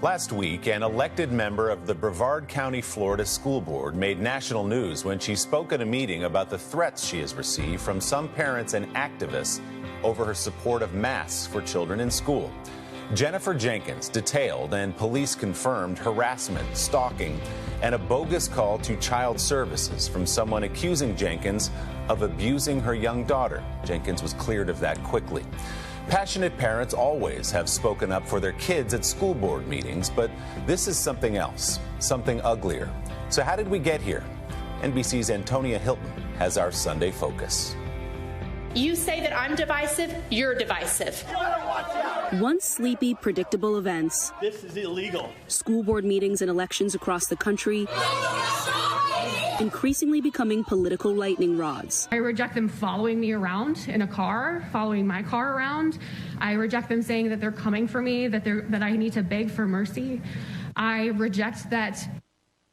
Last week, an elected member of the Brevard County, Florida School Board made national news when she spoke at a meeting about the threats she has received from some parents and activists over her support of masks for children in school. Jennifer Jenkins detailed and police confirmed harassment, stalking, and a bogus call to child services from someone accusing Jenkins of abusing her young daughter. Jenkins was cleared of that quickly. Passionate parents always have spoken up for their kids at school board meetings, but this is something else, something uglier. So how did we get here? NBC's Antonia Hylton has our Sunday focus. You say that I'm divisive, you're divisive. Once sleepy, predictable events. This is illegal. School board meetings and elections across the country increasingly becoming political lightning rods. I reject them following me around in a car, following my car around. I reject them saying that they're coming for me, that I need to beg for mercy. I reject that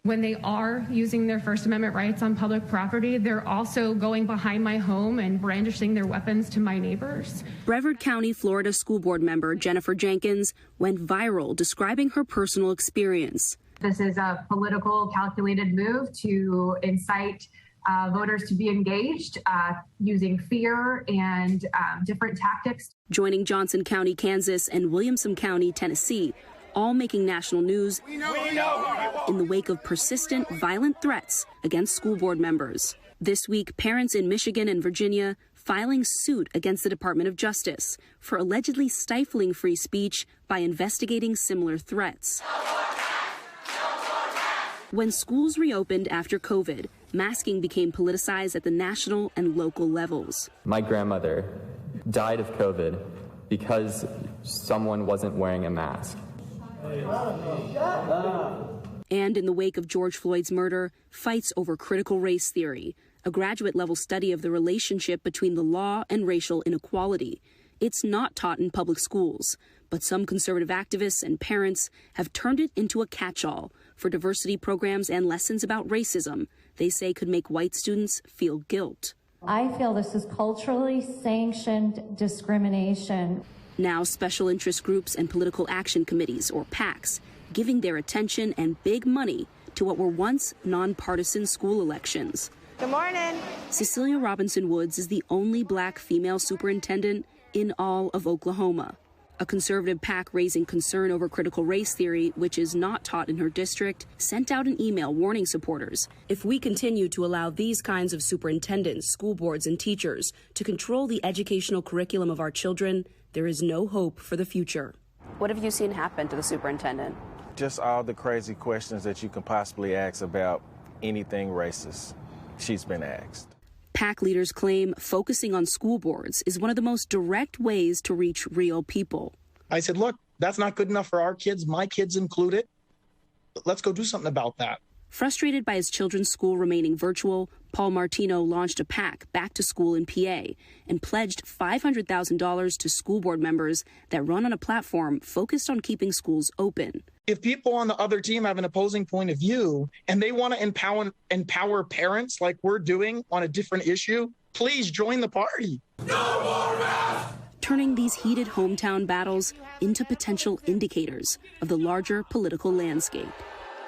when they are using their First Amendment rights on public property, they're also going behind my home and brandishing their weapons to my neighbors. Brevard County, Florida School Board member Jennifer Jenkins went viral describing her personal experience. This is a political, calculated move to incite voters to be engaged using fear and different tactics. Joining Johnson County, Kansas, and Williamson County, Tennessee, all making national news in the wake of persistent, violent threats against school board members. This week, parents in Michigan and Virginia filing suit against the Department of Justice for allegedly stifling free speech by investigating similar threats. When schools reopened after COVID, masking became politicized at the national and local levels. My grandmother died of COVID because someone wasn't wearing a mask. And in the wake of George Floyd's murder, fights over critical race theory, a graduate-level study of the relationship between the law and racial inequality. It's not taught in public schools, but some conservative activists and parents have turned it into a catch-all for diversity programs and lessons about racism they say could make white students feel guilt. I feel this is culturally sanctioned discrimination. Now special interest groups and political action committees, or PACs, giving their attention and big money to what were once nonpartisan school elections. Good morning. Cecilia Robinson Woods is the only black female superintendent in all of Oklahoma. A conservative PAC raising concern over critical race theory, which is not taught in her district, sent out an email warning supporters, if we continue to allow these kinds of superintendents, school boards, and teachers to control the educational curriculum of our children, there is no hope for the future. What have you seen happen to the superintendent? Just all the crazy questions that you can possibly ask about anything racist. She's been asked. PAC leaders claim focusing on school boards is one of the most direct ways to reach real people. I said, look, that's not good enough for our kids, my kids included. Let's go do something about that. Frustrated by his children's school remaining virtual, Paul Martino launched a PAC, Back to School in PA, and pledged $500,000 to school board members that run on a platform focused on keeping schools open. If people on the other team have an opposing point of view and they want to empower parents like we're doing on a different issue, please join the party. No more masks! Turning these heated hometown battles into potential indicators of the larger political landscape.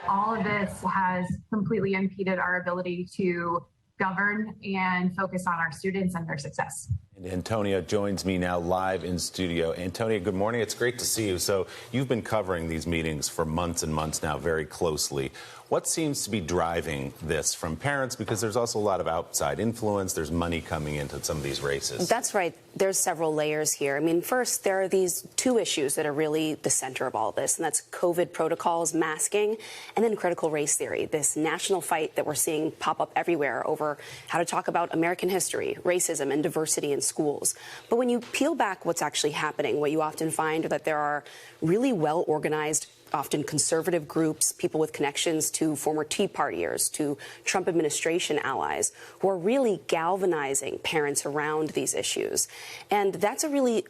All of this has completely impeded our ability to govern and focus on our students and their success. And Antonia joins me now live in studio. Antonia, good morning. It's great to see you. So you've been covering these meetings for months and months now very closely. What seems to be driving this from parents? Because there's also a lot of outside influence. There's money coming into some of these races. That's right. There's several layers here. I mean, first, there are these two issues that are really the center of all this, and that's COVID protocols, masking, and then critical race theory, this national fight that we're seeing pop up everywhere over how to talk about American history, racism, and diversity in schools. But when you peel back what's actually happening, what you often find are that there are really well-organized, often conservative groups, people with connections to former Tea Partiers, to Trump administration allies, who are really galvanizing parents around these issues. And that's a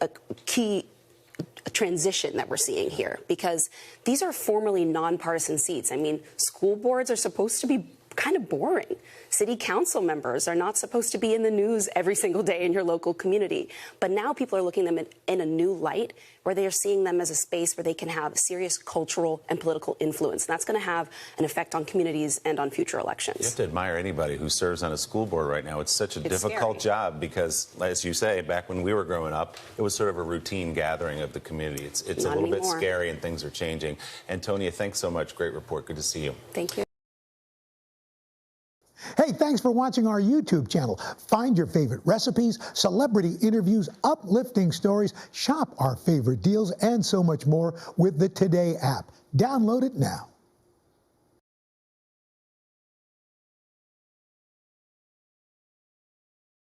key transition that we're seeing here, because these are formerly nonpartisan seats. I mean, school boards are supposed to be kind of boring. City council members are not supposed to be in the news every single day in your local community. But now people are looking at them in a new light, where they are seeing them as a space where they can have serious cultural and political influence. And that's going to have an effect on communities and on future elections. You have to admire anybody who serves on a school board right now. It's such a difficult job because, as you say, back when we were growing up, it was sort of a routine gathering of the community. It's a little bit scary, and things are changing. Antonia, thanks so much. Great report. Good to see you. Thank you. Hey, thanks for watching our YouTube channel. Find your favorite recipes, celebrity interviews, uplifting stories, shop our favorite deals, and so much more with the Today app. Download it now.